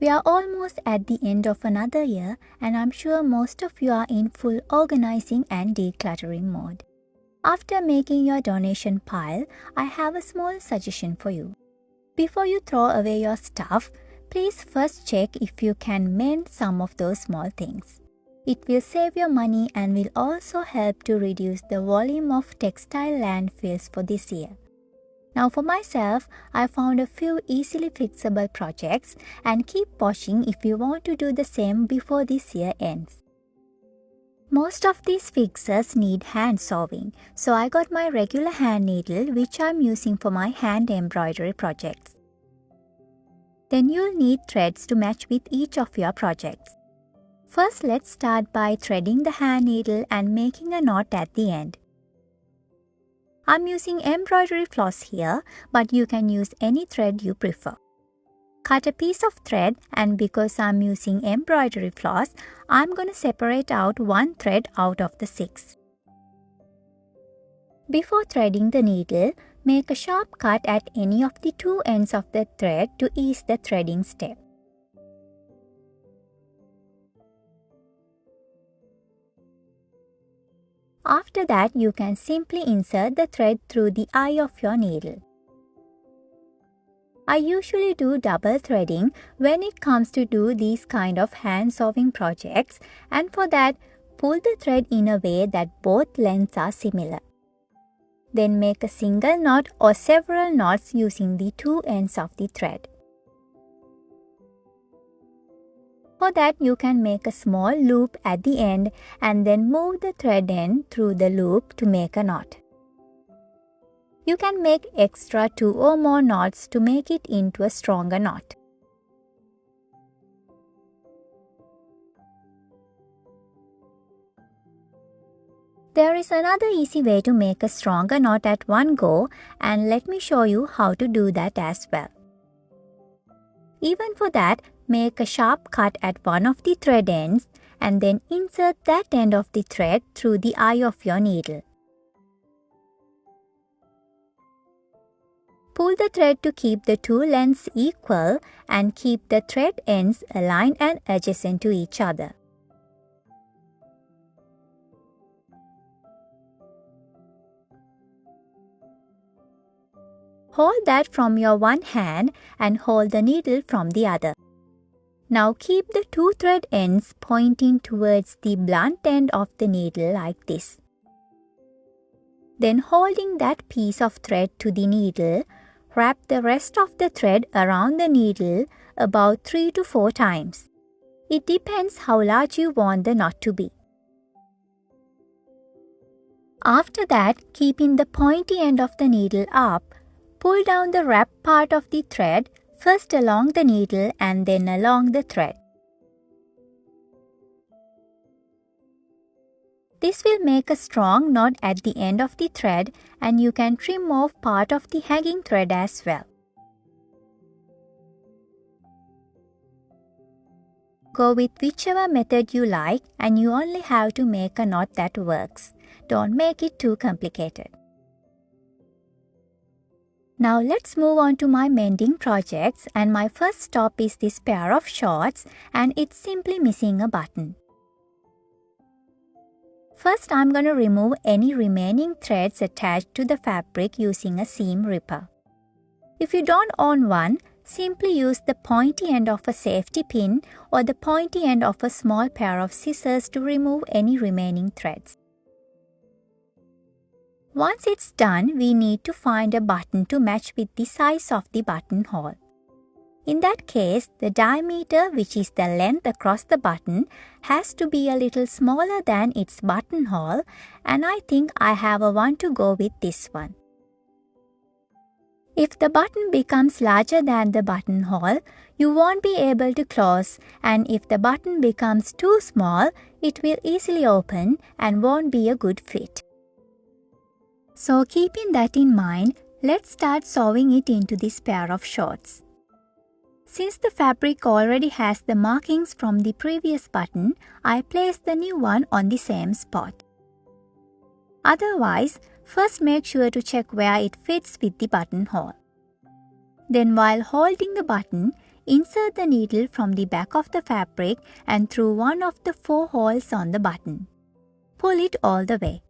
We are almost at the end of another year, and I'm sure most of you are in full organizing and decluttering mode. After making your donation pile, I have a small suggestion for you. Before you throw away your stuff, please first check if you can mend some of those small things. It will save your money and will also help to reduce the volume of textile landfills for this year. Now for myself, I found a few easily fixable projects and keep watching if you want to do the same before this year ends. Most of these fixes need hand sewing, so I got my regular hand needle which I'm using for my hand embroidery projects. Then you'll need threads to match with each of your projects. First, let's start by threading the hand needle and making a knot at the end. I'm using embroidery floss here, but you can use any thread you prefer. Cut a piece of thread, and because I'm using embroidery floss, I'm going to separate out one thread out of the 6. Before threading the needle, make a sharp cut at any of the 2 ends of the thread to ease the threading step. After that, you can simply insert the thread through the eye of your needle. I usually do double threading when it comes to do these kind of hand sewing projects, and for that, pull the thread in a way that both lengths are similar. Then make a single knot or several knots using the 2 ends of the thread. For that, you can make a small loop at the end and then move the thread end through the loop to make a knot. You can make extra 2 or more knots to make it into a stronger knot. There is another easy way to make a stronger knot at one go, and let me show you how to do that as well. Even for that, make a sharp cut at one of the thread ends and then insert that end of the thread through the eye of your needle. Pull the thread to keep the 2 lengths equal and keep the thread ends aligned and adjacent to each other. Hold that from your one hand and hold the needle from the other. Now keep the 2 thread ends pointing towards the blunt end of the needle like this. Then holding that piece of thread to the needle, wrap the rest of the thread around the needle about 3 to 4 times. It depends how large you want the knot to be. After that, keeping the pointy end of the needle up, pull down the wrap part of the thread first along the needle and then along the thread. This will make a strong knot at the end of the thread, and you can trim off part of the hanging thread as well. Go with whichever method you like, and you only have to make a knot that works. Don't make it too complicated. Now let's move on to my mending projects, and my first stop is this pair of shorts, and it's simply missing a button. First, I'm going to remove any remaining threads attached to the fabric using a seam ripper. If you don't own one, simply use the pointy end of a safety pin or the pointy end of a small pair of scissors to remove any remaining threads. Once it's done, we need to find a button to match with the size of the buttonhole. In that case, the diameter, which is the length across the button, has to be a little smaller than its buttonhole, and I think I have a one to go with this one. If the button becomes larger than the buttonhole, you won't be able to close, and if the button becomes too small, it will easily open and won't be a good fit. So keeping that in mind, let's start sewing it into this pair of shorts. Since the fabric already has the markings from the previous button, I place the new one on the same spot. Otherwise, first make sure to check where it fits with the buttonhole. Then while holding the button, insert the needle from the back of the fabric and through one of the 4 holes on the button. Pull it all the way.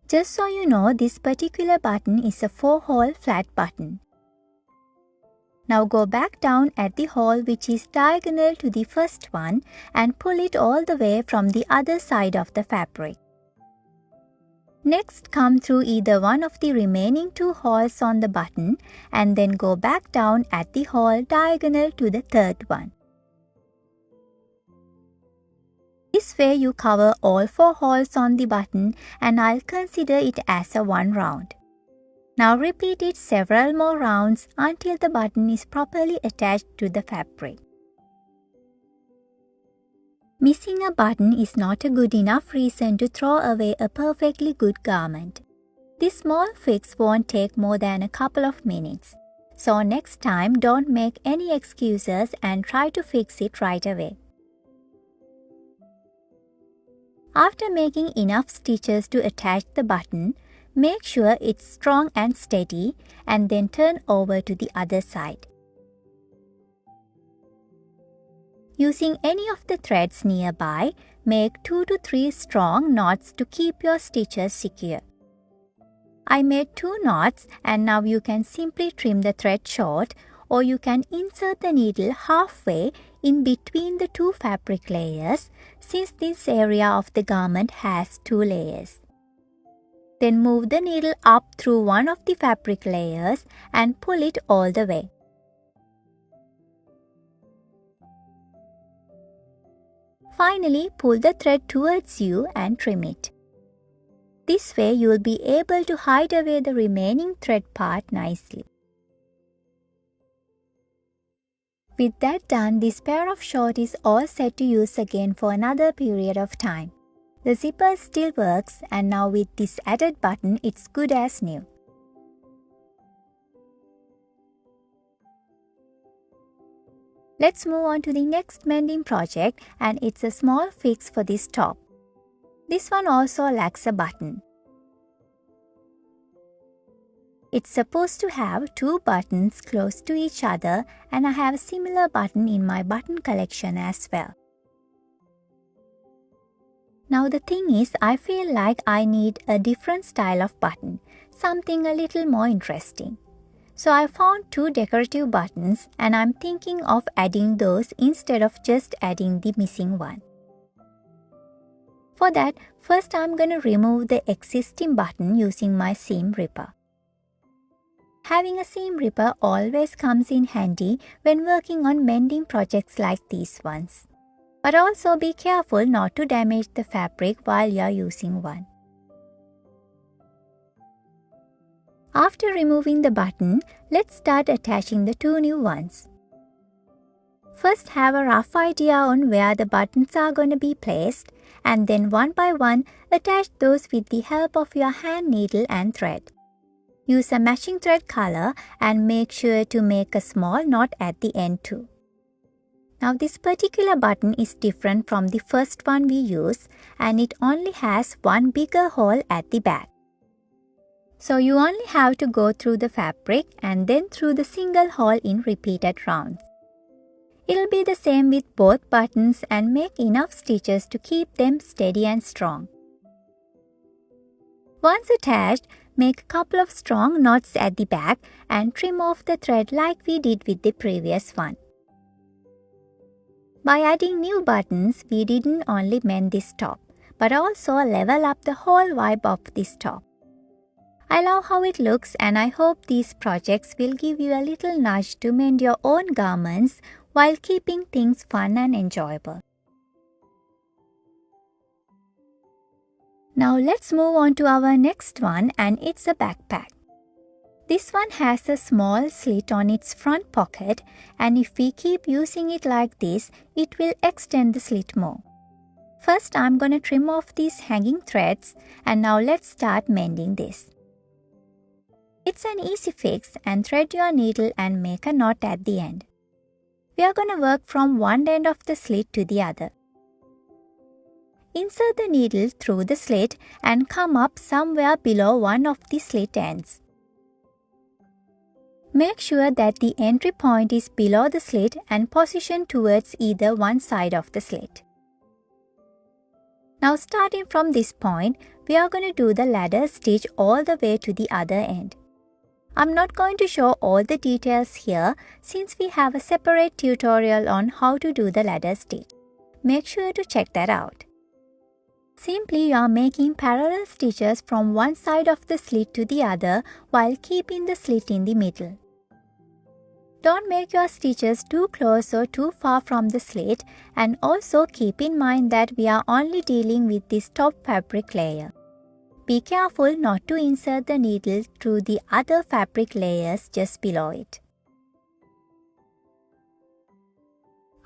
Just so you know, this particular button is a 4-hole flat button. Now go back down at the hole which is diagonal to the first one and pull it all the way from the other side of the fabric. Next, come through either one of the remaining 2 holes on the button and then go back down at the hole diagonal to the third one. This way you cover all 4 holes on the button and I'll consider it as a 1 round. Now repeat it several more rounds until the button is properly attached to the fabric. Missing a button is not a good enough reason to throw away a perfectly good garment. This small fix won't take more than a couple of minutes. So next time, don't make any excuses and try to fix it right away. After making enough stitches to attach the button, make sure it's strong and steady and then turn over to the other side. Using any of the threads nearby, make 2 to 3 strong knots to keep your stitches secure. I made 2 knots and now you can simply trim the thread short or you can insert the needle halfway in between the 2 fabric layers since this area of the garment has 2 layers. Then move the needle up through one of the fabric layers and pull it all the way. Finally, pull the thread towards you and trim it. This way you will be able to hide away the remaining thread part nicely. With that done, this pair of shorts is all set to use again for another period of time. The zipper still works and now with this added button it's good as new. Let's move on to the next mending project and it's a small fix for this top. This one also lacks a button. It's supposed to have 2 buttons close to each other and I have a similar button in my button collection as well. Now the thing is, I feel like I need a different style of button, something a little more interesting. So I found 2 decorative buttons and I'm thinking of adding those instead of just adding the missing one. For that, first I'm going to remove the existing button using my seam ripper. Having a seam ripper always comes in handy when working on mending projects like these ones. But also be careful not to damage the fabric while you are using one. After removing the button, let's start attaching the 2 new ones. First, have a rough idea on where the buttons are going to be placed and then one by one attach those with the help of your hand needle and thread. Use a matching thread color and make sure to make a small knot at the end too. Now this particular button is different from the first one we used and it only has one bigger hole at the back. So you only have to go through the fabric and then through the single hole in repeated rounds. It'll be the same with both buttons and make enough stitches to keep them steady and strong. Once attached, make a couple of strong knots at the back and trim off the thread like we did with the previous one. By adding new buttons, we didn't only mend this top, but also level up the whole vibe of this top. I love how it looks and I hope these projects will give you a little nudge to mend your own garments while keeping things fun and enjoyable. Now let's move on to our next one and it's a backpack. This one has a small slit on its front pocket and if we keep using it like this, it will extend the slit more. First, I'm going to trim off these hanging threads and now let's start mending this. It's an easy fix and thread your needle and make a knot at the end. We are going to work from one end of the slit to the other. Insert the needle through the slit and come up somewhere below one of the slit ends. Make sure that the entry point is below the slit and positioned towards either one side of the slit. Now starting from this point, we are going to do the ladder stitch all the way to the other end. I'm not going to show all the details here since we have a separate tutorial on how to do the ladder stitch. Make sure to check that out. Simply you are making parallel stitches from one side of the slit to the other while keeping the slit in the middle. Don't make your stitches too close or too far from the slit, and also keep in mind that we are only dealing with this top fabric layer. Be careful not to insert the needle through the other fabric layers just below it.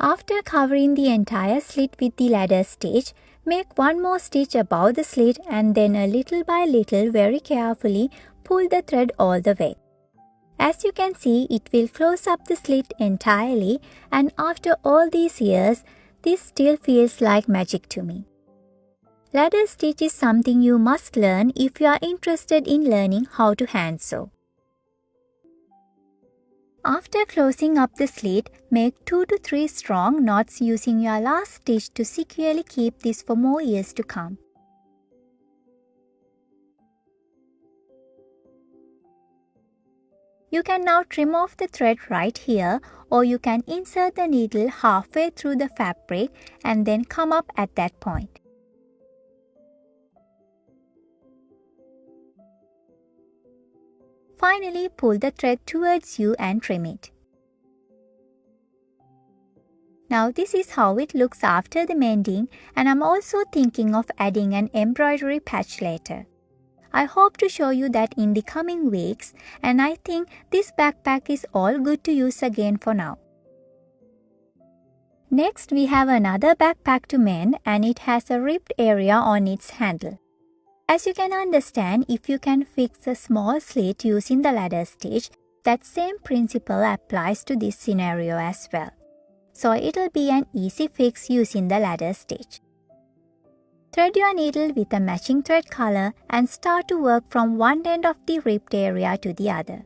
After covering the entire slit with the ladder stitch, make one more stitch above the slit and then little by little very carefully pull the thread all the way. As you can see, it will close up the slit entirely, and after all these years, this still feels like magic to me. Ladder stitch is something you must learn if you are interested in learning how to hand sew. After closing up the slit, make 2 to 3 strong knots using your last stitch to securely keep this for more years to come. You can now trim off the thread right here, or you can insert the needle halfway through the fabric and then come up at that point. Finally, pull the thread towards you and trim it. Now this is how it looks after the mending, and I'm also thinking of adding an embroidery patch later. I hope to show you that in the coming weeks, and I think this backpack is all good to use again for now. Next, we have another backpack to mend, and it has a ripped area on its handle. As you can understand, if you can fix a small slit using the ladder stitch, that same principle applies to this scenario as well. So it'll be an easy fix using the ladder stitch. Thread your needle with a matching thread color and start to work from one end of the ripped area to the other.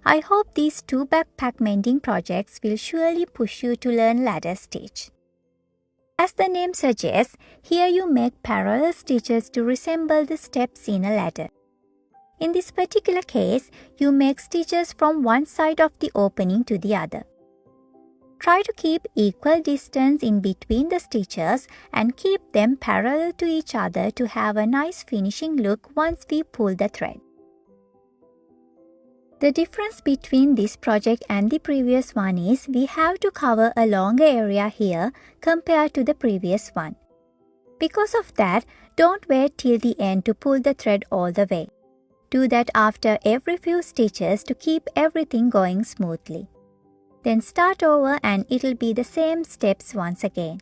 I hope these 2 backpack mending projects will surely push you to learn ladder stitch. As the name suggests, here you make parallel stitches to resemble the steps in a ladder. In this particular case, you make stitches from one side of the opening to the other. Try to keep equal distance in between the stitches and keep them parallel to each other to have a nice finishing look once we pull the thread. The difference between this project and the previous one is we have to cover a longer area here compared to the previous one. Because of that, don't wait till the end to pull the thread all the way. Do that after every few stitches to keep everything going smoothly. Then start over and it'll be the same steps once again.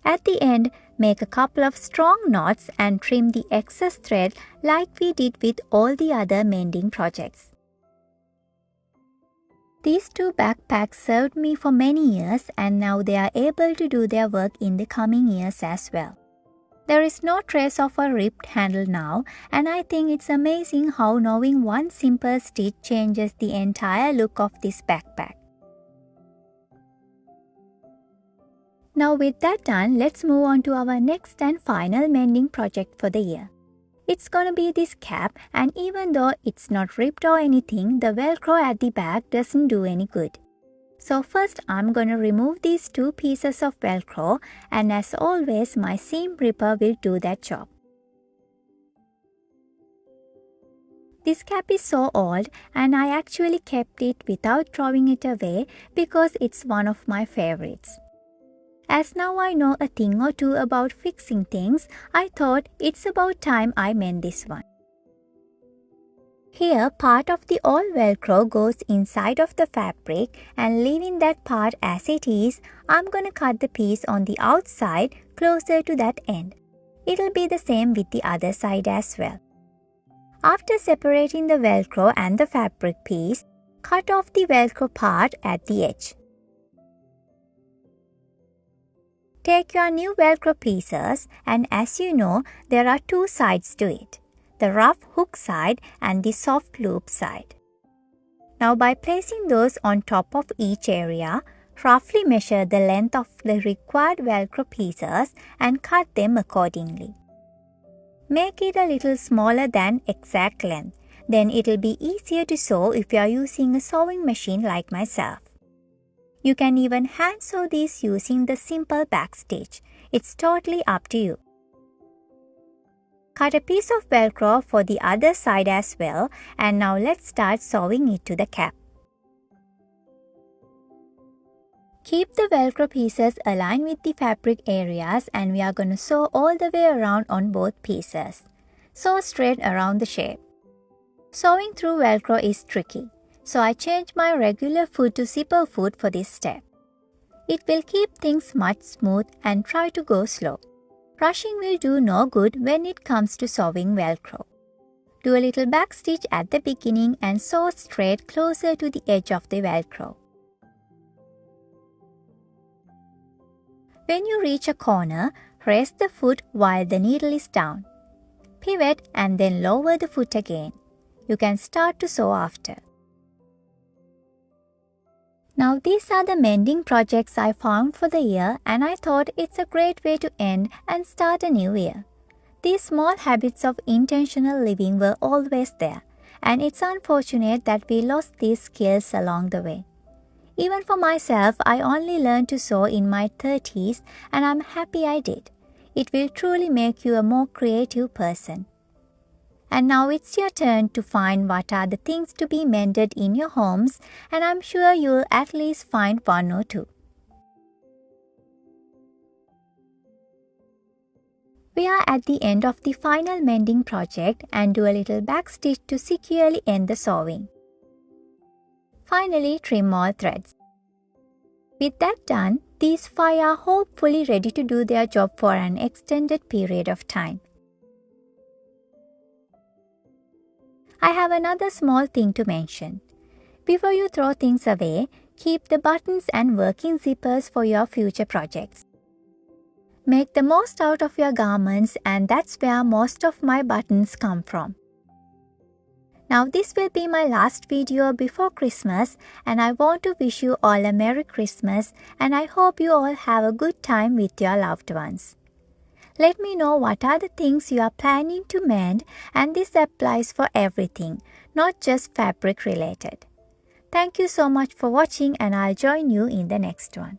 At the end, make a couple of strong knots and trim the excess thread like we did with all the other mending projects. These 2 backpacks served me for many years, and now they are able to do their work in the coming years as well. There is no trace of a ripped handle now, and I think it's amazing how knowing one simple stitch changes the entire look of this backpack. Now with that done, let's move on to our next and final mending project for the year. It's gonna be this cap, and even though it's not ripped or anything, the velcro at the back doesn't do any good. So first I'm gonna remove these 2 pieces of velcro, and as always my seam ripper will do that job. This cap is so old, and I actually kept it without throwing it away because it's one of my favorites. As now I know a thing or two about fixing things, I thought it's about time I mend this one. Here, part of the old velcro goes inside of the fabric, and leaving that part as it is, I'm gonna cut the piece on the outside closer to that end. It'll be the same with the other side as well. After separating the velcro and the fabric piece, cut off the velcro part at the edge. Take your new velcro pieces, and as you know, there are 2 sides to it. the rough hook side and the soft loop side. Now by placing those on top of each area, roughly measure the length of the required velcro pieces and cut them accordingly. Make it a little smaller than exact length, then it'll be easier to sew if you are using a sewing machine like myself. You can even hand sew these using the simple backstitch. It's totally up to you. Cut a piece of velcro for the other side as well, and now let's start sewing it to the cap. Keep the velcro pieces aligned with the fabric areas, and we are going to sew all the way around on both pieces. Sew straight around the shape. Sewing through velcro is tricky, so I changed my regular foot to zipper foot for this step. It will keep things much smooth, and try to go slow. Rushing will do no good when it comes to sewing velcro. Do a little backstitch at the beginning and sew straight closer to the edge of the velcro. When you reach a corner, raise the foot while the needle is down. Pivot and then lower the foot again. You can start to sew after. Now these are the mending projects I found for the year, and I thought it's a great way to end and start a new year. These small habits of intentional living were always there, and it's unfortunate that we lost these skills along the way. Even for myself, I only learned to sew in my 30s, and I'm happy I did. It will truly make you a more creative person. And now it's your turn to find what are the things to be mended in your homes, and I'm sure you'll at least find one or two. We are at the end of the final mending project and do a little backstitch to securely end the sewing. Finally, trim all threads. With that done, these 5 are hopefully ready to do their job for an extended period of time. I have another small thing to mention. Before you throw things away, keep the buttons and working zippers for your future projects. Make the most out of your garments, and that's where most of my buttons come from. Now this will be my last video before Christmas, and I want to wish you all a Merry Christmas, and I hope you all have a good time with your loved ones. Let me know what are the things you are planning to mend, and this applies for everything, not just fabric related. Thank you so much for watching, and I'll join you in the next one.